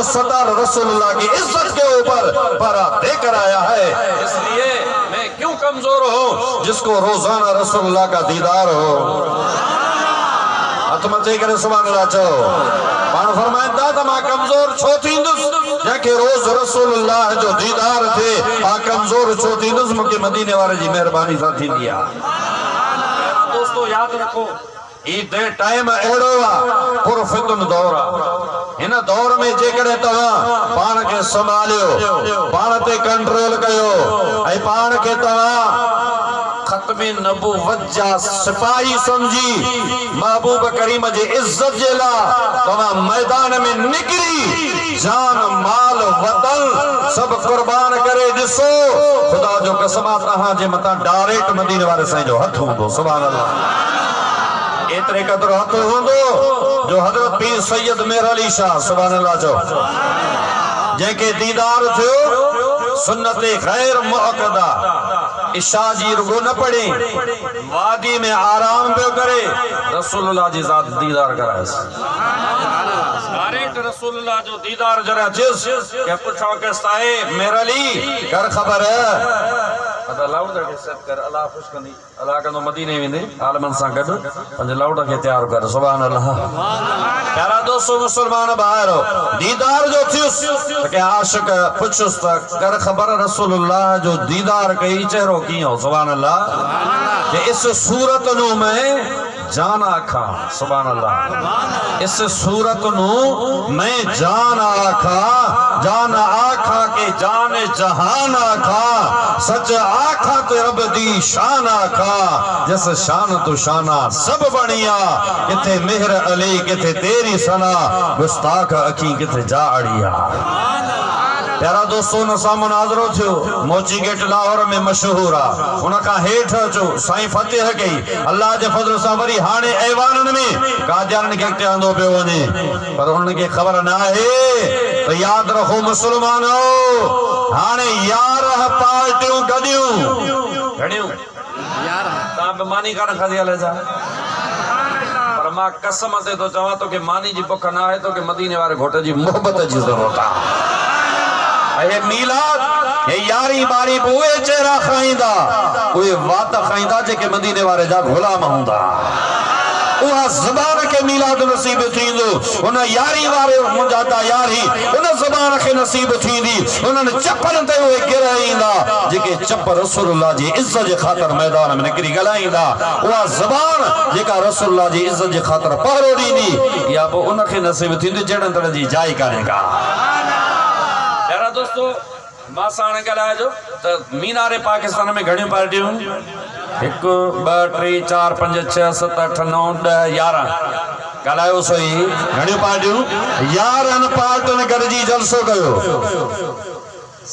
जो सतार रसूलुल्लाह की इज्जत के ऊपर परा देकर आया है, इसलिए मैं क्यों कमजोर हूँ जिसको रोजाना रसूलुल्लाह का दीदार हो। हथ मचे करे सुभान अल्लाह चो। पाण फरमाइंदा त मां कमजोर छो थींदुसि जंहिंखे रोज रसूलुल्लाह जो दीदार थे, मां कमजोर छो थींदुसि, मूंखे मदीने वारे जी महिरबानी सां थींदी आहे। दोस्तों याद रखो, ईद टाइम अहिड़ो आहे पुरफितुन दौर आहे। हिन दौर में जेकॾहिं तव्हां पाण खे संभालियो, पाण ते कंट्रोल कयो ऐं पाण खे तव्हां खत्मे नबूवत जा सिपाही समझी महबूब करीम जी इज्जत जे लाइ तव्हां मैदान में निकिरी जान माल वतन सब कुर्बान करे ॾिसो, ख़ुदा जो कसम आहे तव्हां जे मथां डायरेक्ट मदीने वारे साईं जो हथ हूंदो। सुभान अल्लाह। एतिरे क़दुरु हथ हूंदो जो हज़रत पीर सैयद मेहर अली शाह सुभान अल्लाह जो जंहिंखे दीदार थियो सुन्नते ग़ैर मुअक्कदा इशा जी रुगो न पढ़े, वादी में आराम पियो करे, रसूलुल्लाह जी ज़ात दीदार करायसि। डायरेक्ट रसूलुल्लाह जो दीदार जरा जिस के पुछो के साहिब मेहर अली कर खबर है अदा लाउड के सेट कर अल्लाह खुश कंदी अल्लाह कंदो मदीने वेंदे आलमन सां गॾु पंज लाउड के तैयार कर। सुभान अल्लाह। प्यारा दोस्तों मुसलमान भाइरो, दीदार जो थियुस त के आशिक पुछुस त कर खबर रसूलुल्लाह जो दीदार कई चेहरो कीअं। सुभान अल्लाह। कि इस सूरत नु मैं जान आखा। सुभान अल्लाह। इस सूरत नु मैं जान आखा के जान जहान आखा, सच आखा ते रब दी शान आखा, जस शान तो शाना सब बणिया, किथे मेहर अली किथे तेरी सना, गुस्ताख अखी किथे जा अड़िया। प्यारा दोस्तों न सां मुनाज़रो थियो मोची गेट लाहौर में मशहूर आहे। उनखां हेठि अचो साईं फतेह कई अल्लाह जे फज़ल सां वरी हाणे ऐवाननि में कादियाननि खे अॻिते आंदो पियो वञे, पर उन्हनि खे ख़बर न आहे त यादि रखो मुसलमानो, हाणे 11 पार्टियूं गॾियूं तव्हां बि मानी कान खाधी हले जा, पर मां कसम ते थो चवां तो कि मानी जी बुख न आहे तो कि मदीने वारे घोट जी मोहबत जी ज़रूरत आहे। ये मीलाद ये यारी बारी बुए चेहरा खाइंदा, उहे वात खाइंदा जेके मदीने वारे जा गुलाम हुंदा। उहा ज़बान के मीलाद नसीब थींदो, उन यारी वारे मुंजाता यारी उन ज़बान के नसीब थींदी, उन्हनि चप्पल ते उहे गिराईंदा जेके चप रसूलुल्लाह जी इज्जत जे ख़ातिर मैदान में निकिरी ॻाल्हाईंदा। उहा ज़बान जेका रसूलुल्लाह जी इज्जत जे ख़ातिर पहरो ॾींदी, या पोइ उनखे नसीब थींदी जहिड़नि तरह जी जाइ कान्हे का। प्यारा दोस्तों मां साण ॻाल्हाइजो त मीनारे पाकिस्तान में घणियूं पार्टियूं 1 2 3 4 5 6 7 8 9 10 11 ॻाल्हायो सही घणियूं पार्टियूं 11 पार्टियुनि गॾिजी जलसो कयो।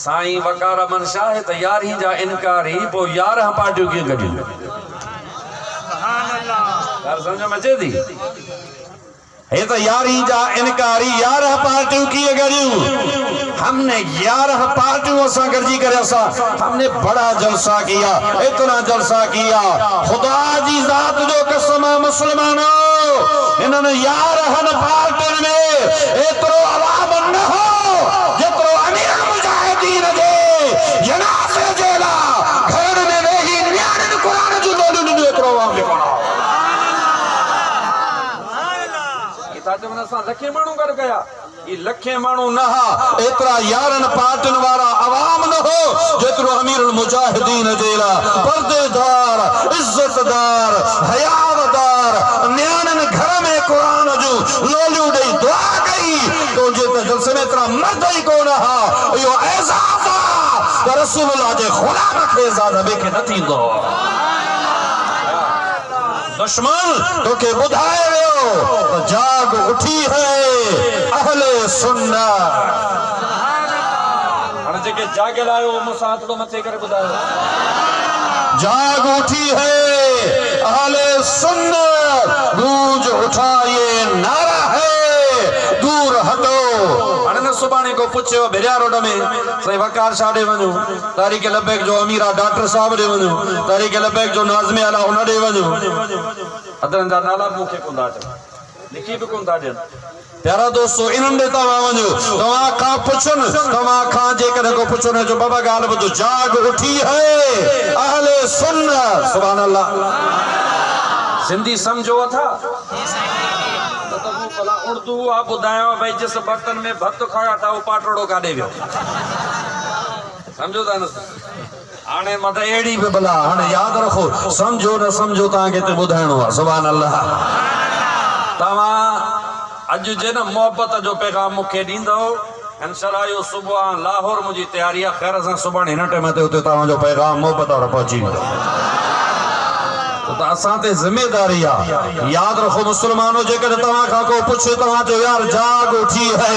साईं वकार मन शाह त 11 जा इनकारी पोइ 11 पार्टियूं कीअं गॾियूं। सुभान अल्लाह। समझ में अचे थी? हे तो 11 जा इनकारी 11 पार्टियों की गड़ियूं, हमने 11 पार्टियों से गर्जी करे हमने बड़ा जलसा किया, इतना जलसा किया, खुदा जी जात जो कसम मुसलमानों, इन्होंने 11 पार्टियों में इतरो अवाब न हो जितरो अमीर मुजाहिदीन जे जनाज़े जेला घर में वेही न्याणन कुरान जो लोलू ने इतरो अवाब ने कोना लखे माण्हू गॾु कया, लखे माण्हू न हा, एतिरा 11 पार्टियुनि वारा अवाम न हो जेतिरो अमीरुल मुजाहिदीन जे लाइ पर्देदार इज्जतदार हयावदार न्याणनि घर में क़ुरान जूं लोलियूं ॾेई दुआ कई, तुंहिंजे त जलसे में एतिरा मर्द ई कोन हा। इहो एज़ाज़ आहे त रसूलुल्लाह जे ग़ुलाम खे एज़ाज़ ॿिए खे न थींदो। दुश्मन तो के बुधाए तो जाग उठी है अहले सुन्नत। अरे के जागे लायो मुसातड़ो मचे करे बुधायो, जाग उठी है अहले सुन्नत, गूंज उठा ये नारा है दूर हटो। अने सुबाने को पूछो भेरिया रोड में सही वकार शाह दे वणो, तारीख लबैक जो अमीरा डॉक्टर साहब दे वणो, तारीख लबैक जो नाज़मे अला उन दे वणो। अदन जा नाला मुखे कोन था लिखी भी कोन था ॾियनि, प्यारा दोस्तों इन्हनि तव्हां वञो तव्हां खां पुछनि तव्हां खां जेकॾहिं को पुछनि जो बाबा ॻाल्हि ॿुधो जाग उठी है अहले सुन्नत सुभान अल्लाह सिंधी सम्झो था भला उर्दू आप ॿुधायो भाई जिस बर्तन में भत खाया था वो पाटड़ो काॾे वियो समझो था न हाणे मत अहिड़ी बि भला हाणे यादि रखो सम्झो न सम्झो तव्हांखे हिते ॿुधाइणो आहे सुभान अल्लाह तव्हां अॼु जे न मोहबत जो पैगाम मूंखे ॾींदो इंशाअल्लाह इहो सुबुह लाहौर मुंहिंजी तयारी आहे ख़ैर सां सुभाणे हिन टाइम ते उते तव्हांजो पैगाम मोहबत वारो पहुची वेंदो त असां ते ज़िम्मेदारी आहे यादि रखो मुस्लमानो जेकॾहिं तव्हां खां को पुछे तव्हां चयो यार जाग उठी है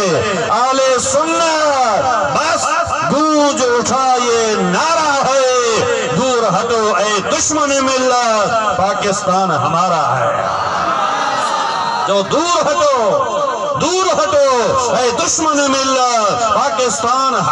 आले सुन्नत बस गूंज उठा ये नारा है दूर हटो ए दुश्मन मिल्लत पाकिस्तान हमारा है जो दूर हटो ए दुश्मन मिल्लत पाकिस्तान